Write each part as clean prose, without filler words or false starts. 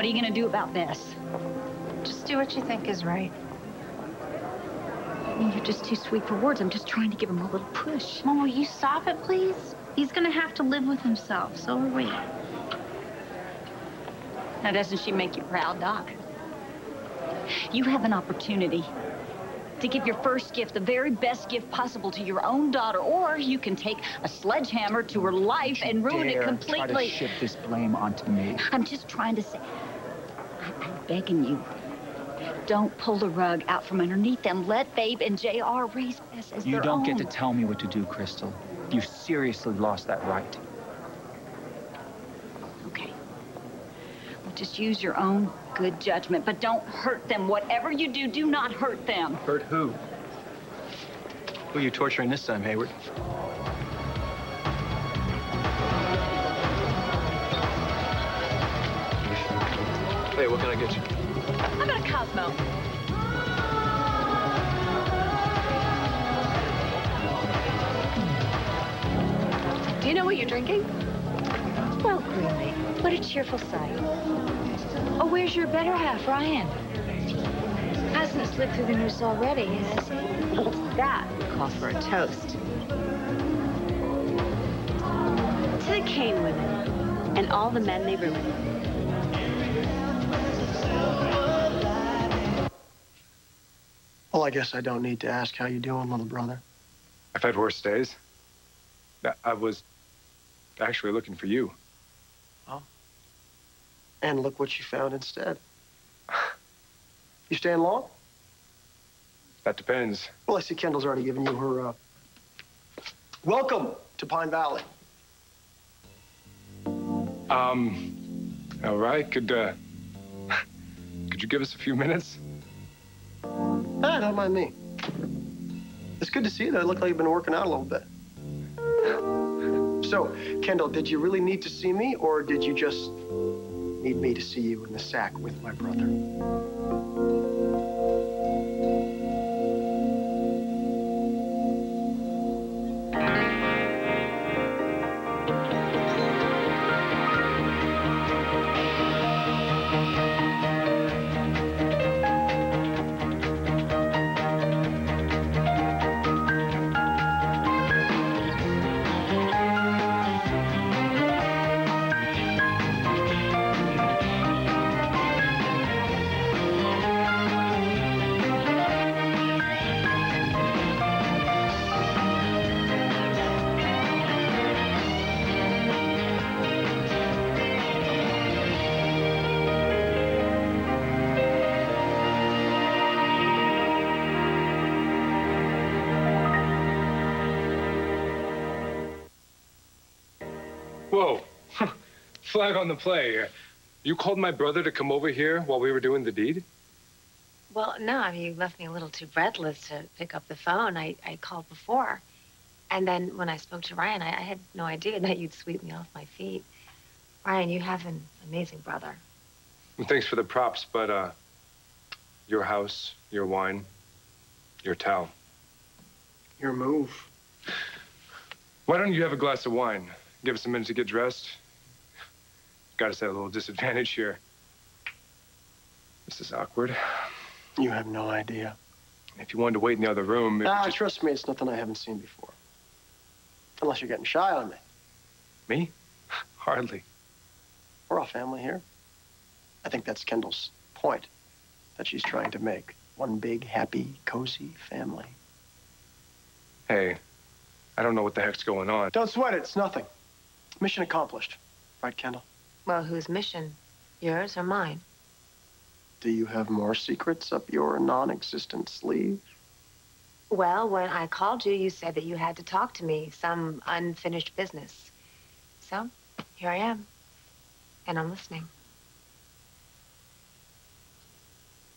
What are you gonna do about this? Just do what you think is right. You're just too sweet for words. I'm just trying to give him a little push. Mom, will you stop it, please? He's gonna have to live with himself, so are we. Now, doesn't she make you proud, Doc? You have an opportunity to give your first gift, the very best gift possible to your own daughter, or you can take a sledgehammer to her life and ruin it completely. Try to shift this blame onto me. I'm just trying to say, I'm begging you, don't pull the rug out from underneath them. Let Babe and JR raise us as their own. You don't get to tell me what to do, Crystal. You've seriously lost that right. Okay. Well, just use your own good judgment, but don't hurt them. Whatever you do, do not hurt them. Hurt who? Who are you torturing this time, Hayward? Hey, what can I get you? How about a Cosmo? Do you know what you're drinking? Well, Greeley, what a cheerful sight. Oh, where's your better half, Ryan? Hasn't slipped through the noose already, has he? That calls for a toast. To the Kane women and all the men they ruined. Well, I guess I don't need to ask how you doing, little brother. I've had worse days. I was actually looking for you. Oh. And look what you found instead. You staying long? That depends. Well, I see Kendall's already given you her, welcome to Pine Valley. All right. Could you give us a few minutes? Ah, don't mind me. It's good to see you, though. It looked like you've been working out a little bit. So, Kendall, did you really need to see me, or did you just need me to see you in the sack with my brother? Whoa. Flag on the play. You called my brother to come over here while we were doing the deed? Well, no, I mean, you left me a little too breathless to pick up the phone. I called before. And then when I spoke to Ryan, I had no idea that you'd sweep me off my feet. Ryan, you have an amazing brother. And thanks for the props, but, your house, your wine, your towel. Your move. Why don't you have a glass of wine? Give us a minute to get dressed. Got us at a little disadvantage here. This is awkward. You have no idea. If you wanted to wait in the other room... Trust me, it's nothing I haven't seen before. Unless you're getting shy on me. Me? Hardly. We're all family here. I think that's Kendall's point that she's trying to make. One big, happy, cozy family. Hey, I don't know what the heck's going on. Don't sweat it. It's nothing. Mission accomplished. Right, Kendall? Well, whose mission? Yours or mine? Do you have more secrets up your non-existent sleeve? Well, when I called you, you said that you had to talk to me, some unfinished business. So, here I am. And I'm listening.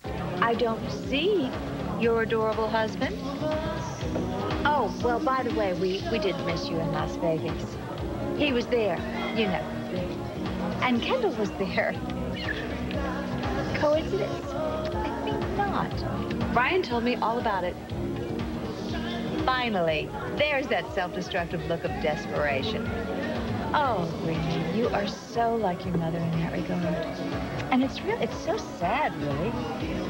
I don't see your adorable husband. Oh, well, by the way, we did miss you in Las Vegas. He was there, you know. And Kendall was there. Coincidence? I think not. Brian told me all about it. Finally, there's that self-destructive look of desperation. Oh, Greenie, you are so like your mother in that regard. And it's so sad, really.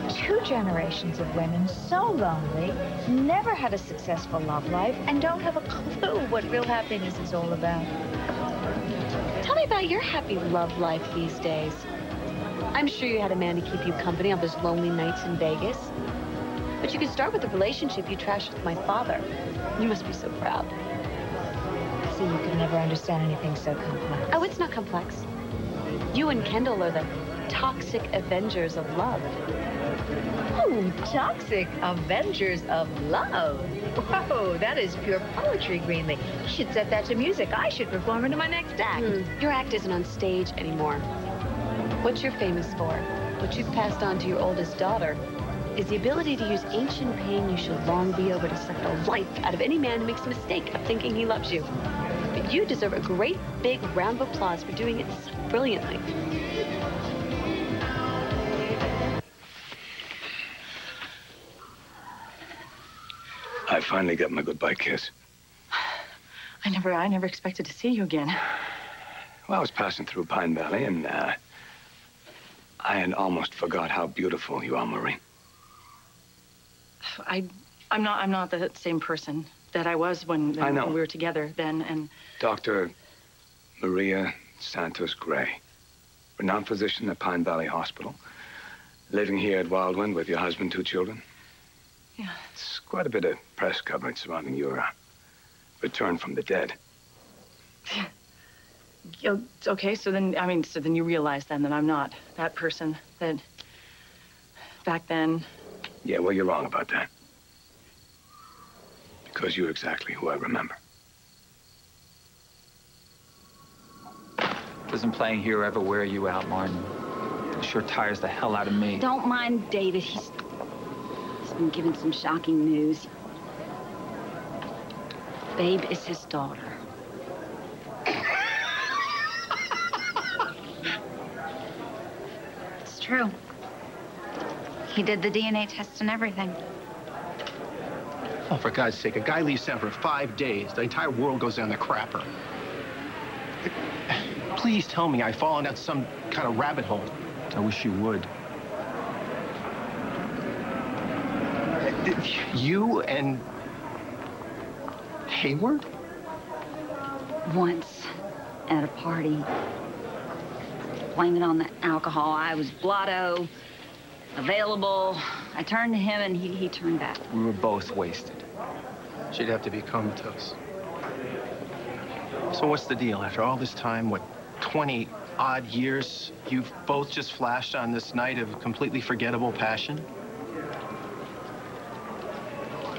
2 generations of women so lonely, never had a successful love life, and don't have a clue what real happiness is all about. Tell me about your happy love life these days. I'm sure you had a man to keep you company on those lonely nights in Vegas. But you could start with the relationship you trashed with my father. You must be so proud. See, you could never understand anything so complex. Oh, it's not complex. You and Kendall are the toxic avengers of love. Oh, toxic avengers of love. Whoa, that is pure poetry, Greenlee. You should set that to music. I should perform it in my next act. Your act isn't on stage anymore. What you're famous for, what you've passed on to your oldest daughter, is the ability to use ancient pain you should long be over to suck the life out of any man who makes a mistake of thinking he loves you. But you deserve a great big round of applause for doing it so brilliantly. I finally got my goodbye kiss. I never expected to see you again. Well, I was passing through Pine Valley, and I had almost forgot how beautiful you are, Marie. I'm not the same person that I was when we were together then, and... Dr. Maria Santos Gray, renowned physician at Pine Valley Hospital, living here at Wildwind with your husband, 2 children. Yeah. It's quite a bit of press coverage surrounding your return from the dead. Okay, so then you realize then that I'm not that person that back then. Yeah, well, you're wrong about that. Because you're exactly who I remember. Doesn't playing here ever wear you out, Martin? It sure tires the hell out of me. Don't mind David. He's been given some shocking news. Babe is his daughter. It's true. He did the DNA test and everything. Oh, for God's sake, a guy leaves town for 5 days. The entire world goes down the crapper. Please tell me I've fallen down some kind of rabbit hole. I wish you would. You and Hayward? Once, at a party, blaming on the alcohol, I was blotto, available. I turned to him, and he turned back. We were both wasted. She'd have to be comatose. So what's the deal? After all this time, what, 20-odd years, you've both just flashed on this night of completely forgettable passion?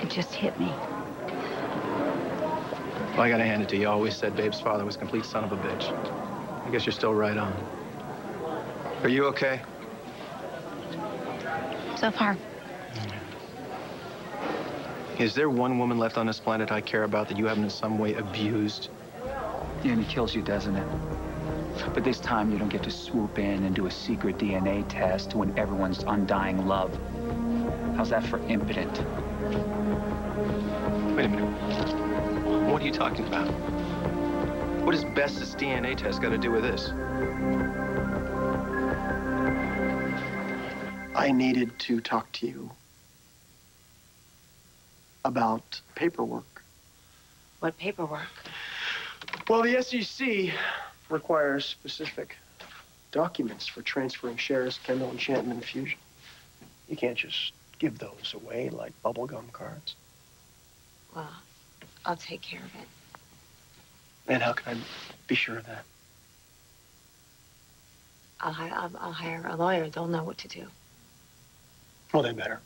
It just hit me. Well, I gotta hand it to you. You always said Babe's father was a complete son of a bitch. I guess you're still right on. Are you okay? So far. Is there one woman left on this planet I care about that you haven't in some way abused? Yeah, and it kills you, doesn't it? But this time you don't get to swoop in and do a secret DNA test to win everyone's undying love. How's that for impotent? Wait a minute. What are you talking about? What does Best's DNA test got to do with this? I needed to talk to you about paperwork. What paperwork? Well, the SEC requires specific documents for transferring shares, Kendall and Chapman Fusion. You can't just give those away like bubblegum cards. Well, I'll take care of it. And how can I be sure of that? I'll hire a lawyer. They'll know what to do. Well, they better.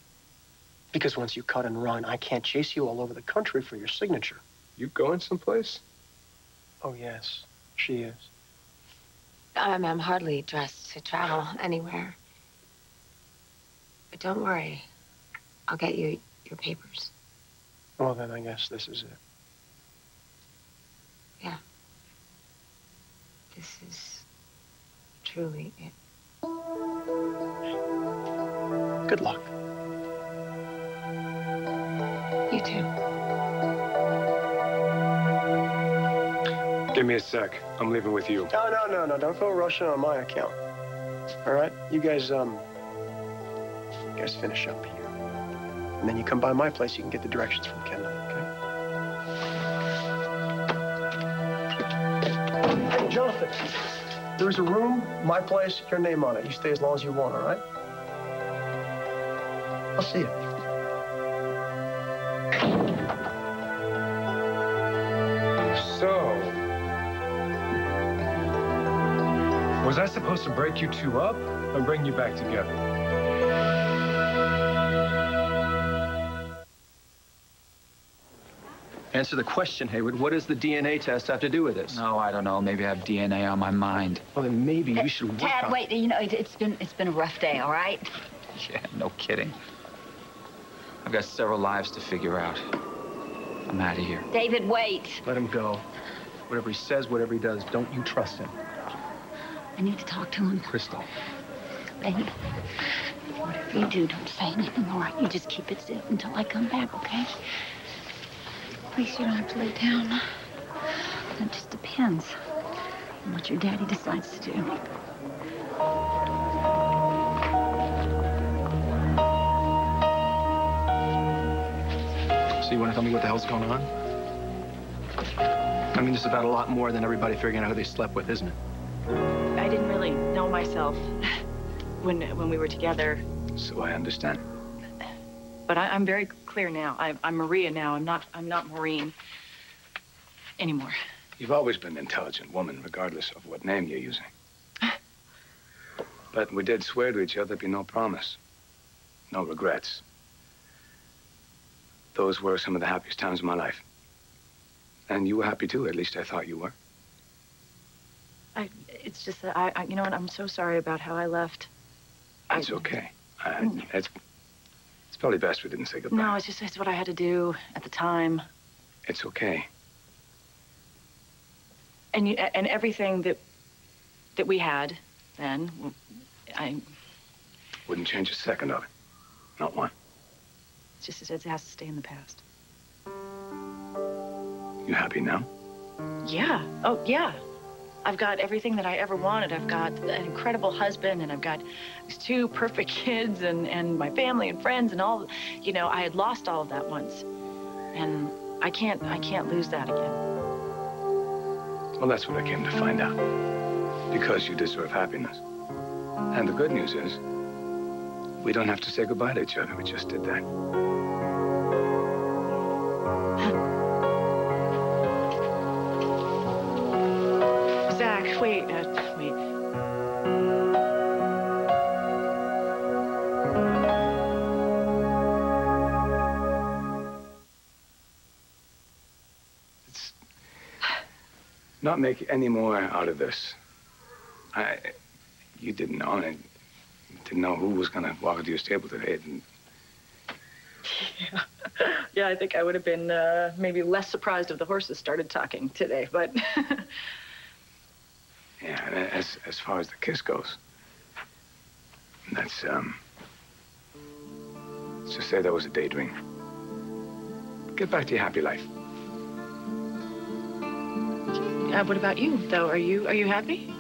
Because once you cut and run, I can't chase you all over the country for your signature. You going someplace? Oh, yes, she is. I'm hardly dressed to travel anywhere. But don't worry. I'll get you your papers. Well, then I guess this is it. Yeah. This is truly it. Good luck. You too. Give me a sec. I'm leaving with you. No. Don't go rushing on my account. All right? You guys finish up here. And then you come by my place, you can get the directions from Kendall, okay? Hey, Jonathan, there's a room, my place, your name on it. You stay as long as you want, all right? I'll see you. So, was I supposed to break you two up or bring you back together? Answer the question, Hayward. What does the DNA test have to do with this? No, I don't know. Maybe I have DNA on my mind. Well, then maybe you should work Tad, on... wait. You know, it's been a rough day, all right? Yeah, no kidding. I've got several lives to figure out. I'm out of here. David, wait. Let him go. Whatever he says, whatever he does, don't you trust him. I need to talk to him. Crystal. Baby, whatever you do, don't say anything, all right? You just keep it zip until I come back, okay? Please, you don't have to lay down. That just depends on what your daddy decides to do. So you want to tell me what the hell's going on? I mean, this is about a lot more than everybody figuring out who they slept with, isn't it? I didn't really know myself when we were together. So I understand. But I'm very clear now. I'm Maria now. I'm not Maureen anymore. You've always been an intelligent woman, regardless of what name you're using. But we did swear to each other there'd be no promise, no regrets. Those were some of the happiest times of my life. And you were happy too, at least I thought you were. It's just that you know what, I'm so sorry about how I left. It's okay. It's probably best we didn't say goodbye. No, it's what I had to do at the time. It's okay. And everything that we had then, I wouldn't change a second of it. Not one. It's just it has to stay in the past. You happy now? Yeah. Oh, yeah. I've got everything that I ever wanted. I've got an incredible husband, and I've got these 2 perfect kids, and my family and friends, and all. You know, I had lost all of that once, and I can't lose that again. Well, that's what I came to find out. Because you deserve happiness. And the good news is, we don't have to say goodbye to each other. We just did that. Zach, wait. Let's not make any more out of this. You didn't know, and you didn't know who was going to walk into your stable today. Yeah, I think I would have been maybe less surprised if the horses started talking today, but... Yeah, and as far as the kiss goes, that's, let's just say that was a daydream. Get back to your happy life. What about you, though? Are you happy?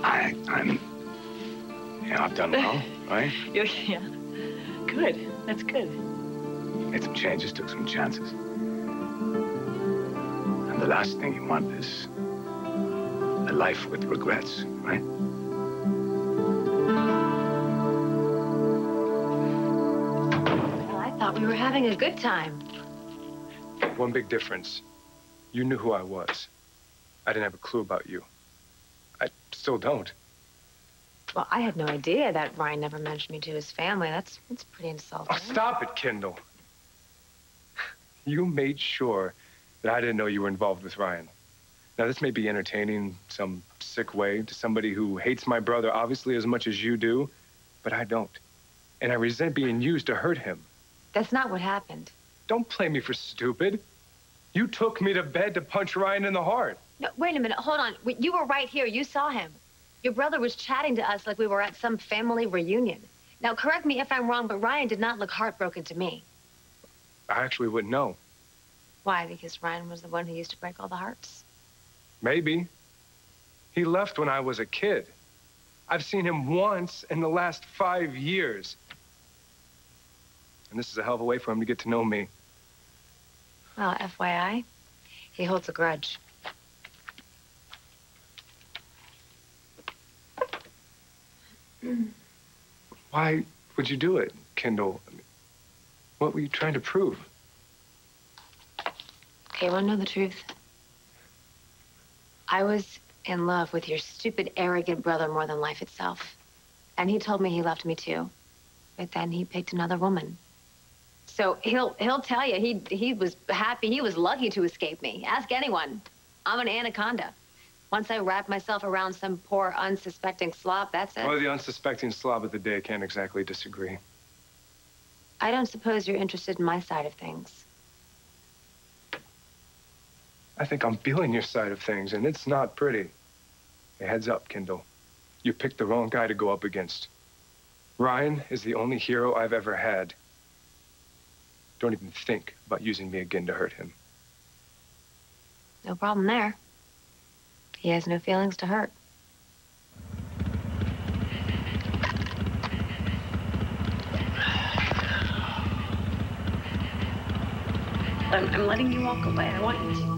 I've done well, right? Yeah. Good. That's good. Made some changes, took some chances. And the last thing you want is a life with regrets, right? Well, I thought we were having a good time. One big difference. You knew who I was. I didn't have a clue about you. I still don't. Well, I had no idea that Ryan never mentioned me to his family. That's pretty insulting. Oh, stop it, Kendall. You made sure that I didn't know you were involved with Ryan. Now, this may be entertaining some sick way to somebody who hates my brother obviously as much as you do, but I don't. And I resent being used to hurt him. That's not what happened. Don't play me for stupid. You took me to bed to punch Ryan in the heart. No, wait a minute. Hold on. You were right here. You saw him. Your brother was chatting to us like we were at some family reunion. Now, correct me if I'm wrong, but Ryan did not look heartbroken to me. I actually wouldn't know. Why? Because Ryan was the one who used to break all the hearts? Maybe. He left when I was a kid. I've seen him once in the last 5 years. And this is a hell of a way for him to get to know me. Well, FYI, he holds a grudge. Why would you do it, Kendall? I mean, what were you trying to prove? Okay, you want to know the truth? I was in love with your stupid, arrogant brother more than life itself. And he told me he loved me too. But then he picked another woman. So he'll tell you he was happy, he was lucky to escape me. Ask anyone. I'm an anaconda. Once I wrap myself around some poor, unsuspecting slob, that's it. Well, the unsuspecting slob of the day can't exactly disagree. I don't suppose you're interested in my side of things. I think I'm feeling your side of things, and it's not pretty. Hey, heads up, Kendall. You picked the wrong guy to go up against. Ryan is the only hero I've ever had. Don't even think about using me again to hurt him. No problem there. He has no feelings to hurt. I'm letting you walk away. I want you to.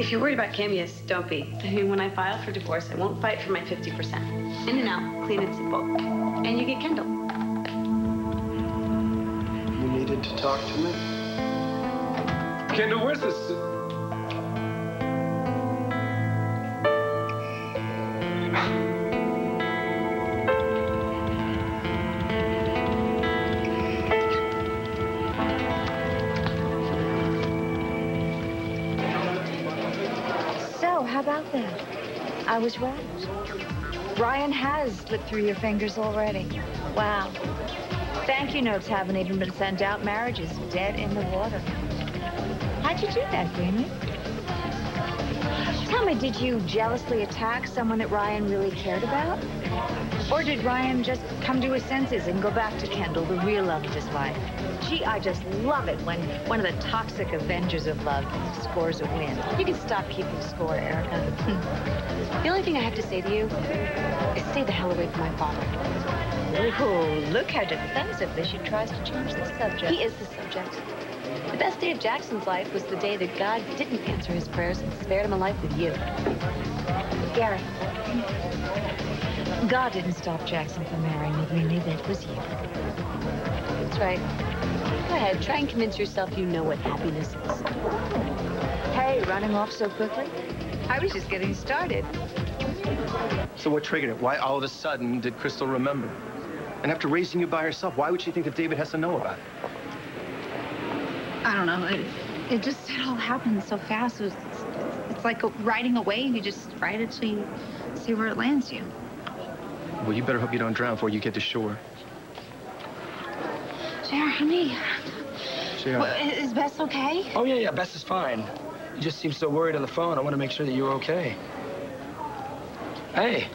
If you're worried about Kim, yes, don't be. I mean, when I file for divorce, I won't fight for my 50%. In and out, clean and simple. And you get Kendall. You needed to talk to me? Kendall, where's this? How about that? I was right. Ryan has slipped through your fingers already. Wow. Thank you notes haven't even been sent out. Marriage is dead in the water. How'd you do that, Greenie? Tell me, did you jealously attack someone that Ryan really cared about? Or did Ryan just come to his senses and go back to Kendall, the real love of his life? Gee, I just love it when one of the toxic avengers of love scores a win. You can stop keeping score, Erica. The only thing I have to say to you is stay the hell away from my father. Oh, look how defensively she tries to change the subject. He is the subject. The best day of Jackson's life was the day that God didn't answer his prayers and spared him a life with you. Gary, God didn't stop Jackson from marrying me, Greenie. It was you. That's right. Go ahead, try and convince yourself you know what happiness is. Hey, running off so quickly? I was just getting started. So what triggered it? Why all of a sudden did Crystal remember? And after raising you by herself, why would she think that David has to know about it? I don't know. It just all happened so fast. It's like riding a wave. You just ride it till you see where it lands you. Well, you better hope you don't drown before you get to shore. JR, honey. JR. Is Bess okay? Oh, yeah, Bess is fine. You just seem so worried on the phone. I want to make sure that you're okay. Hey,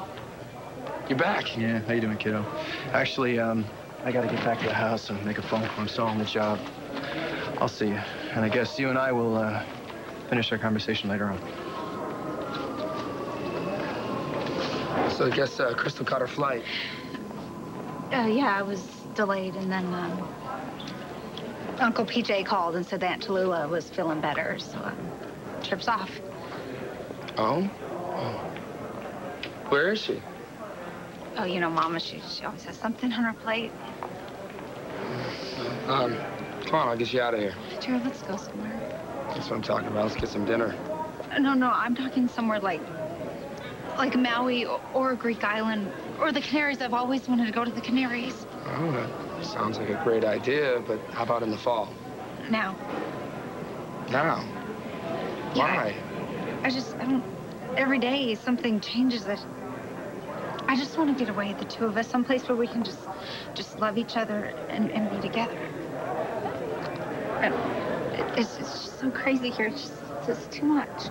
you're back. Yeah, how you doing, kiddo? Actually, I gotta get back to the house and make a phone call. I'm still on the job. I'll see you. And I guess you and I will finish our conversation later on. So I guess Crystal caught her flight. Yeah, I was delayed, and then Uncle PJ called and said that Aunt Tallulah was feeling better, so trip's off. Oh? Where is she? Oh, you know, Mama, she always has something on her plate. Come on, I'll get you out of here. Jared, let's go somewhere. That's what I'm talking about. Let's get some dinner. No, I'm talking somewhere like Maui or a Greek island or the Canaries. I've always wanted to go to the Canaries. Oh, that sounds like a great idea, but how about in the fall? Now. Now? Why? I don't, every day something changes it. I just want to get away, the two of us, someplace where we can just love each other and be together. It's just so crazy here. It's too much.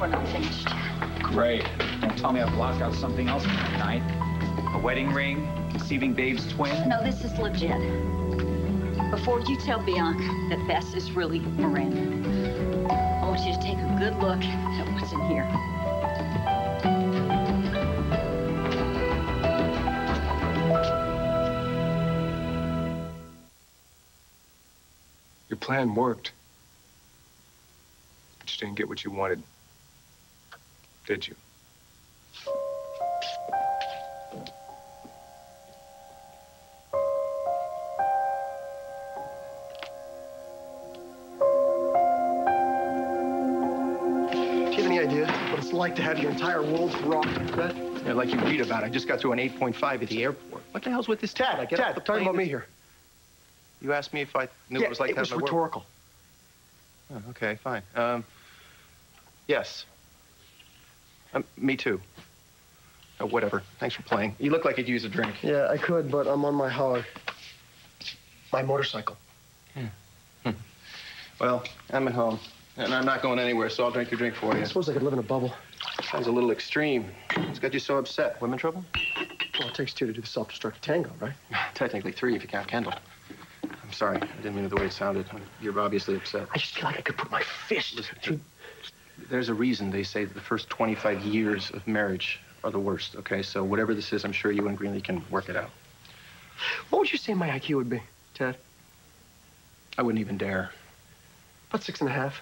We're not finished. Great. Don't tell me I blocked out something else for tonight. wedding ring, conceiving Babe's twin? No, this is legit. Before you tell Bianca that Bess is really Miranda, I want you to take a good look at what's in here. Your plan worked. But you didn't get what you wanted. Did you? Do you have any idea what it's like to have your entire world rocked to bed? Yeah, like you read about. I just got through an 8.5 at the airport. What the hell's with this Tad? I get off the talking plane. about me here. You asked me if I knew what it was like to have my world. rhetorical. Oh, okay, fine. Yes. Me too. Oh, whatever. Thanks for playing. You look like you'd use a drink. Yeah, I could, but I'm on my hog. My motorcycle. Well, I'm at home, and I'm not going anywhere, so I'll drink your drink for you. I suppose I could live in a bubble. Sounds a little extreme. What's got you so upset? Women trouble? Well, it takes two to do the self-destruct tango, right? Technically three if you count Kendall. I'm sorry. I didn't mean it the way it sounded. You're obviously upset. I just feel like I could put my fist through... There's a reason they say that the first 25 years of marriage are the worst, okay? So whatever this is, I'm sure you and Greenlee can work it out. What would you say my IQ would be, Ted? I wouldn't even dare. About 6.5.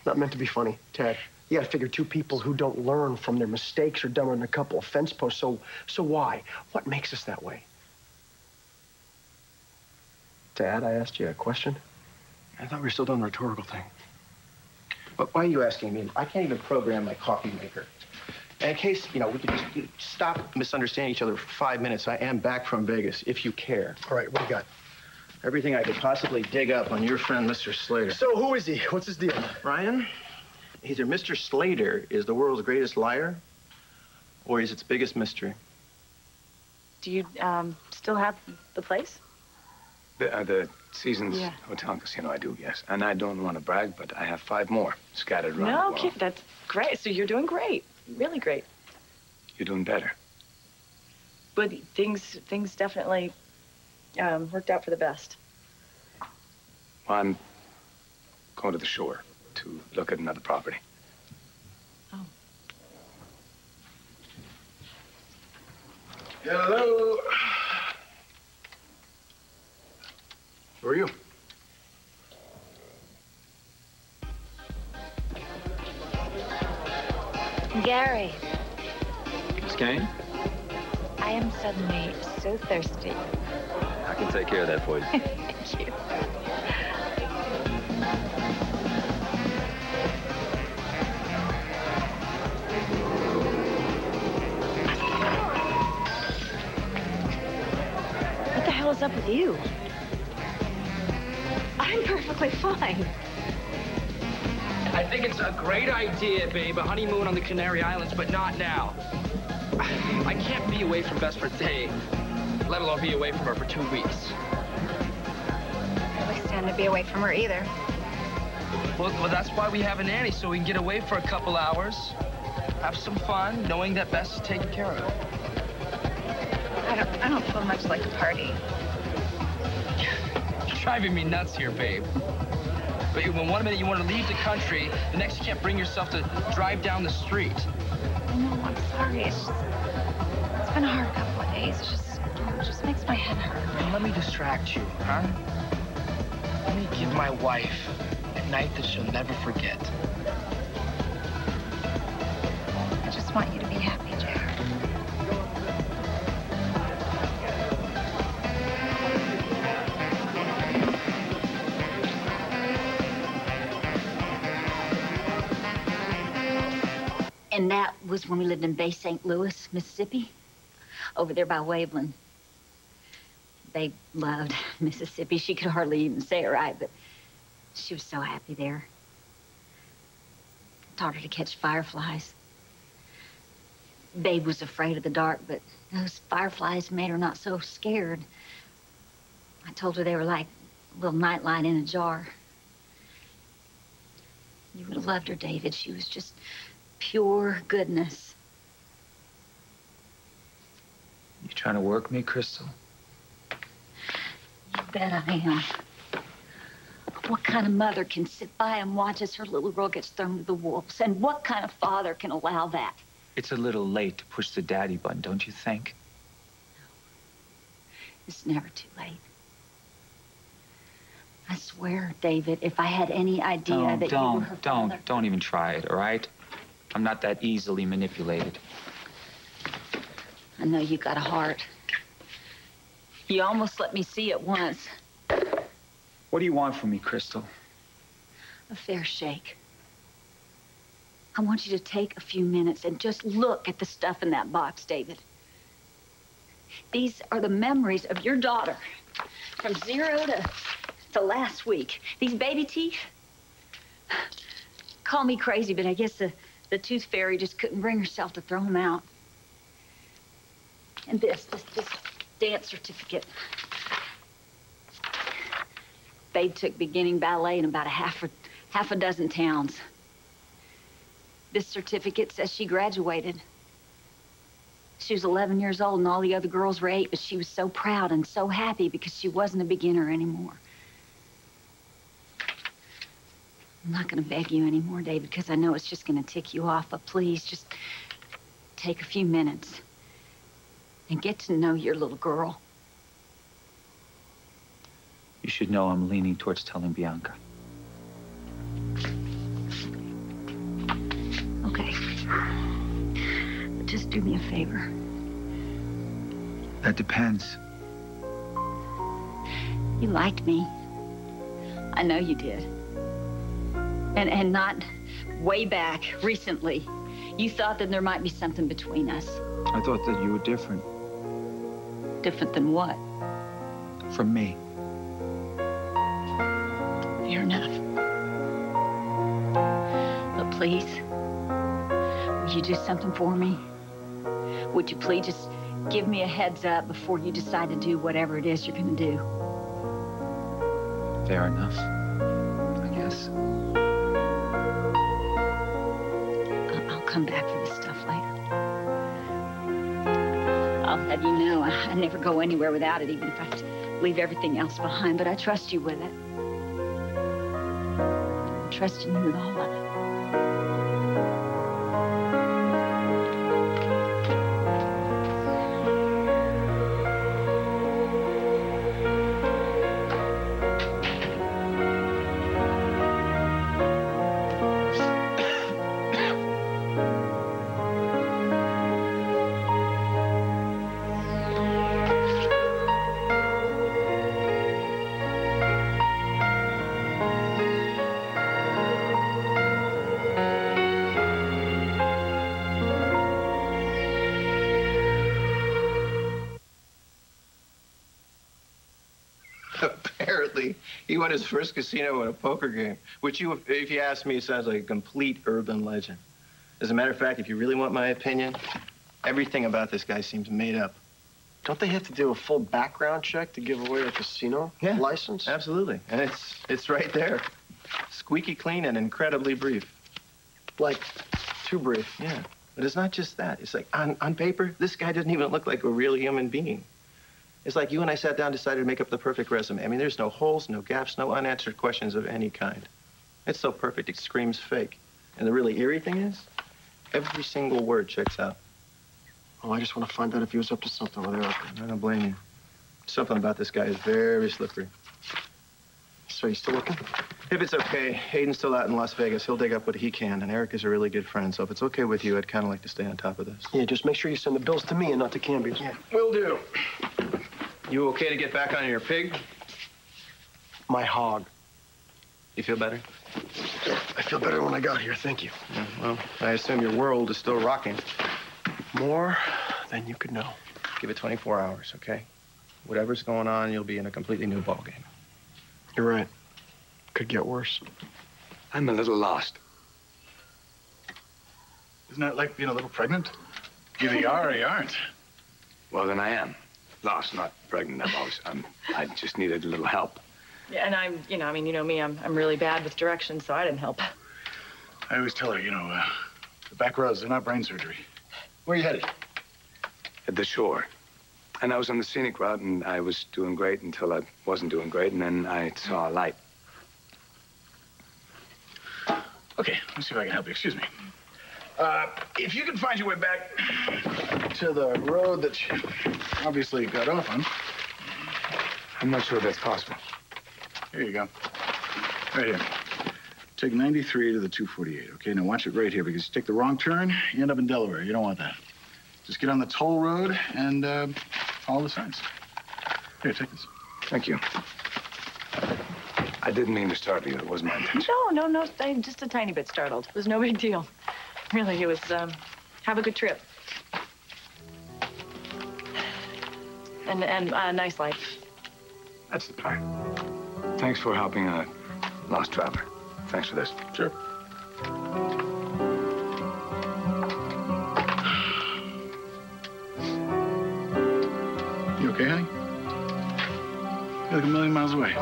Not meant to be funny, Ted. You gotta figure two people who don't learn from their mistakes are dumber than a couple of fence posts. So why? What makes us that way? Dad, I asked you a question. I thought we were still doing the rhetorical thing. But why are you asking me? I can't even program my coffee maker. And in case, we could just stop misunderstanding each other for 5 minutes. I am back from Vegas, if you care. All right, what do you got? Everything I could possibly dig up on your friend, Mr. Slater. So who is he? What's his deal? Ryan, either Mr. Slater is the world's greatest liar, or he's its biggest mystery. Do you still have the place? The Seasons Hotel and Casino, I do, yes. And I don't want to brag, but I have 5 more scattered around the No, world. kid, that's great. So you're doing great. Really great. You're doing better. But things definitely worked out for the best. Well, I'm going to the shore to look at another property. Oh. Hello. Who are you? Gary, Miss Kane? I am suddenly so thirsty. I can take care of that for you. Thank you. What the hell is up with you? I'm perfectly fine. I think it's a great idea, babe, a honeymoon on the Canary Islands, but not now. I can't be away from Bess for a day, let alone be away from her for 2 weeks. I really stand to be away from her either. Well, that's why we have a nanny, so we can get away for a couple hours, have some fun, knowing that Bess is taken care of. I don't feel much like a party. You're driving me nuts here, babe. But when 1 minute you want to leave the country, the next you can't bring yourself to drive down the street. I know, I'm sorry. It's been a hard couple of days. It just makes my head hurt. And let me distract you, huh? Let me give my wife a night that she'll never forget. I just want you to be happy, Jack. And that was when we lived in Bay St. Louis, Mississippi, over there by Waveland. They loved Mississippi. She could hardly even say it right, but she was so happy there. Taught her to catch fireflies. Babe was afraid of the dark, but those fireflies made her not so scared. I told her they were like a little nightlight in a jar. You would have loved her, David. She was just pure goodness. You trying to work me, Crystal? You bet I am. What kind of mother can sit by and watch as her little girl gets thrown to the wolves? And what kind of father can allow that? It's a little late to push the daddy button, don't you think? It's never too late. I swear, David, if I had any idea that you were her father... Don't even try it, all right? I'm not that easily manipulated. I know you got a heart. You almost let me see it once. What do you want from me, Crystal? A fair shake. I want you to take a few minutes and just look at the stuff in that box, David. These are the memories of your daughter from 0 to last week. These baby teeth. Call me crazy, but I guess the tooth fairy just couldn't bring herself to throw them out. And this dance certificate. Babe took beginning ballet in about half a dozen towns. This certificate says she graduated. She was 11 years old and all the other girls were 8, but she was so proud and so happy because she wasn't a beginner anymore. I'm not gonna beg you anymore, David, because I know it's just gonna tick you off, but please just take a few minutes and get to know your little girl. You should know I'm leaning towards telling Bianca. Okay. But just do me a favor. That depends. You liked me. I know you did. And not way back, recently. You thought that there might be something between us. I thought that you were different. Different than what? From me. Fair enough. But please, will you do something for me? Would you please just give me a heads up before you decide to do whatever it is you're gonna do? Fair enough, I guess. I'll come back for this stuff later. I'll have you know I never go anywhere without it, even if I have to leave everything else behind, but I trust you with it. I'm trusting you with all of it. Apparently, he won his first casino in a poker game, which if you ask me, sounds like a complete urban legend. As a matter of fact, if you really want my opinion, everything about this guy seems made up. Don't they have to do a full background check to give away a casino license? Absolutely, and it's right there. Squeaky clean and incredibly brief. Like, too brief. Yeah, but it's not just that. It's like, on paper, this guy doesn't even look like a real human being. It's like you and I sat down and decided to make up the perfect resume. I mean, there's no holes, no gaps, no unanswered questions of any kind. It's so perfect, it screams fake. And the really eerie thing is, every single word checks out. Oh, I just want to find out if he was up to something with Erica. I don't blame you. Something about this guy is very slippery. So you still looking? If it's okay, Hayden's still out in Las Vegas. He'll dig up what he can, and Eric is a really good friend. So if it's okay with you, I'd kind of like to stay on top of this. Yeah, just make sure you send the bills to me and not to Cambia's. Yeah, will do. You okay to get back on your pig? My hog. You feel better? I feel better when I got here, thank you. Yeah, well, I assume your world is still rocking. More than you could know. Give it 24 hours, okay? Whatever's going on, you'll be in a completely new ballgame. You're right. Could get worse. I'm a little lost. Isn't that like being a little pregnant? Either you are or you aren't. Well, then I am. Lost, not pregnant. I just needed a little help. Yeah, and I'm, you know me, I'm really bad with directions, so I didn't help. I always tell her, the back roads, they're not brain surgery. Where are you headed? At the shore. And I was on the scenic route, and I was doing great until I wasn't doing great, and then I saw a light. Okay, let's see if I can help you. Excuse me. If you can find your way back to the road that you obviously got off on. I'm not sure that's possible. Here you go. Right here. Take 93 to the 248, okay? Now watch it right here, because you take the wrong turn, you end up in Delaware. You don't want that. Just get on the toll road and follow the signs. Here, take this. Thank you. I didn't mean to startle you. It wasn't my intention. No. I'm just a tiny bit startled. It was no big deal. Really, it was, have a good trip. And a nice life. That's the plan. Thanks for helping a lost traveler. Thanks for this. Sure. You okay, honey? You're like a million miles away.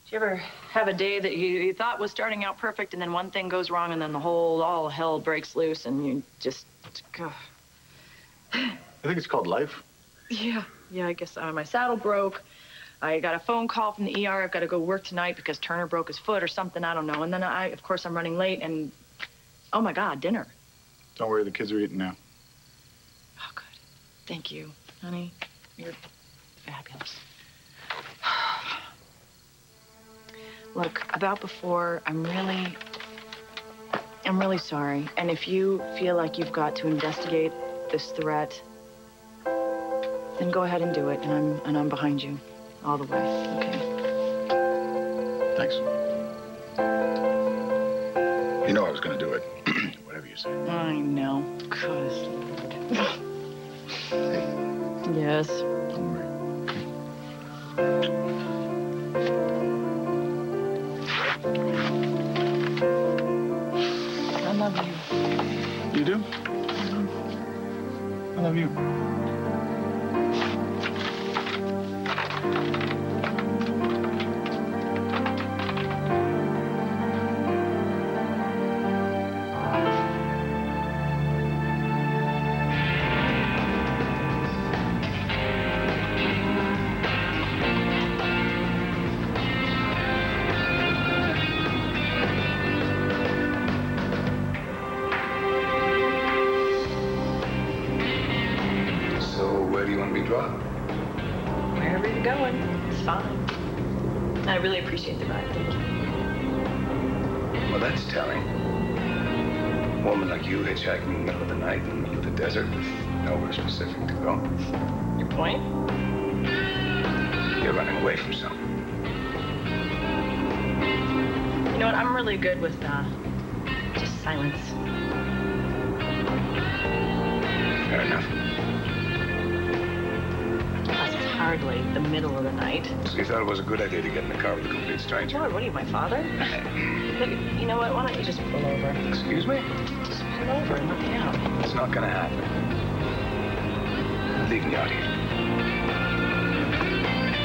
Did you ever have a day that you thought was starting out perfect, and then one thing goes wrong, and then all hell breaks loose, and you just go. I think it's called life. Yeah, I guess my saddle broke. I got a phone call from the ER. I've got to go work tonight because Turner broke his foot or something. I don't know. And then of course, I'm running late, and oh my God, dinner. Don't worry, the kids are eating now. Oh, good. Thank you, honey. You're fabulous. Look, about before, I'm really sorry. And if you feel like you've got to investigate this threat, then go ahead and do it. And I'm behind you all the way, okay? Thanks. You know I was going to do it, whatever you say. I know. Good Lord. Yes. Don't worry. I love you. You do? I love you. Where do you want to be dropped? Wherever you're going, it's fine. I really appreciate the ride. Thank you. Well, that's telling. A woman like you hitchhiking in the middle of the night in the middle of the desert with nowhere specific to go. Your point? You're running away from something. You know what? I'm really good with just silence. Fair enough. Hardly the middle of the night. So you thought it was a good idea to get in the car with a complete stranger? Lord, what are you, my father? Look, you know what? Why don't you just pull over? Excuse me? Just pull over and let me out. It's not gonna happen. I'm leaving you out here.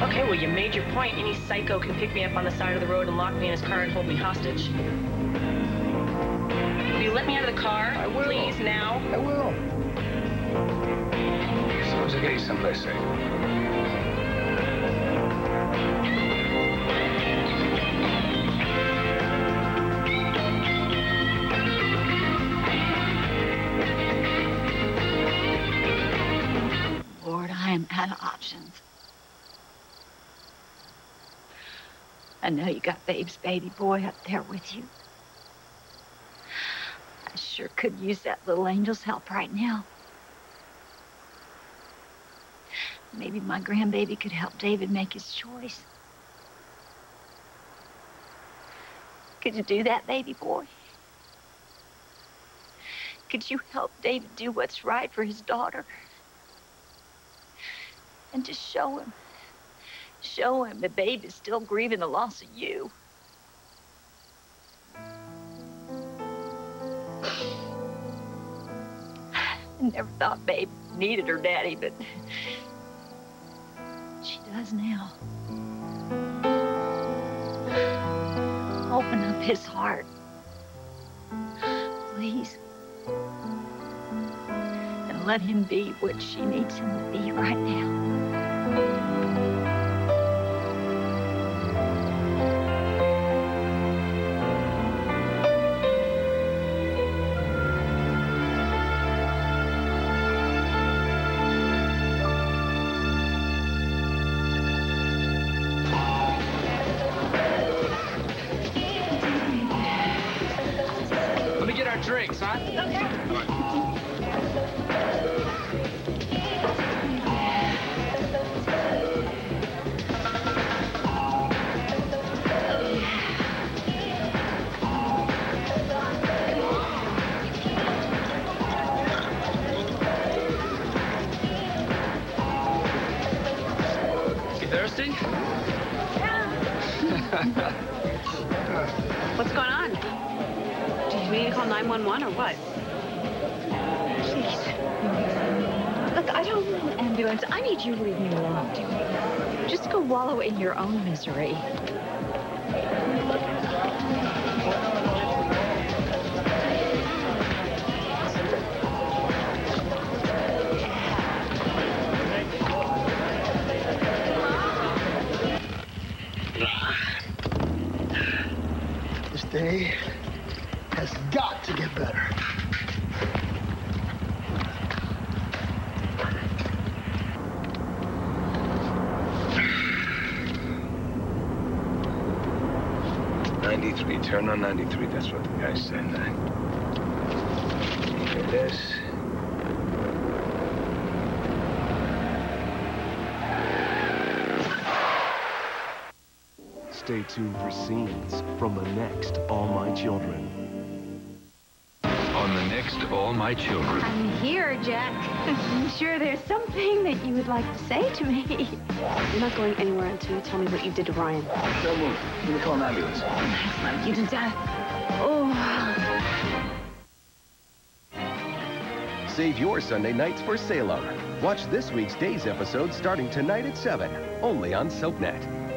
Okay, well, you made your point. Any psycho can pick me up on the side of the road and lock me in his car and hold me hostage. Will you let me out of the car? I will. Please, now? I will. As soon as I get you someplace safe. Lord, I am out of options. I know you got Babe's baby boy up there with you. I sure could use that little angel's help right now. Maybe my grandbaby could help David make his choice. Could you do that, baby boy? Could you help David do what's right for his daughter? And just show him that Babe is still grieving the loss of you. I never thought Babe needed her daddy, but she does now. Open up his heart. Please. please. And let him be what she needs him to be right now. Drinks, huh? Okay. You thirsty? What's going on? Do you need to call 911 or what? Please. Look, I don't need an ambulance. I need you to leave me alone. Just go wallow in your own misery. This day has got to get better. Turn on 93, that's what the guy said. Look at this. Stay tuned for scenes from the next All My Children. On the next All My Children. I'm here, Jack. I'm sure there's something that you would like to say to me. You're not going anywhere until you tell me what you did to Ryan. Don't move. Let me call an ambulance. You did that. Oh. Save your Sunday nights for Salem. Watch this week's Days episode starting tonight at 7, only on SoapNet.